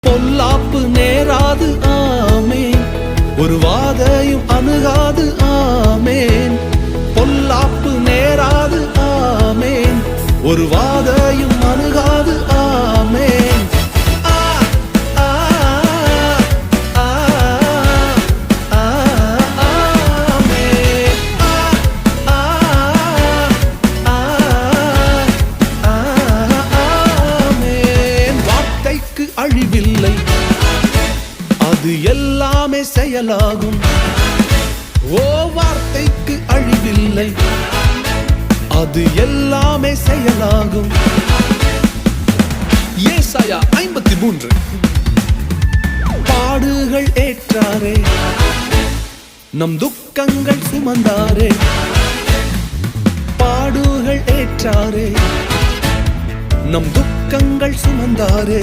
பொல்லாப்பு நேராது ஆமேன், ஒரு வாதையும் அணுகாது ஆமேன். பொல்லாப்பு நேராது ஆமேன், ஒரு வாதையும் அணுகாது ஆமேன். அழிவில்லை, அது எல்லாமே செயலாகும். ஓ வார்த்தைக்கு அழிவில்லை, அது எல்லாமே செயலாகும். ஏசாயா 53. பாடுகள் ஏற்றாரே, நம் துக்கங்கள் சுமந்தாரே. பாடுகள் ஏற்றாரே, நம் துக்கங்கள் சுமந்தாரே.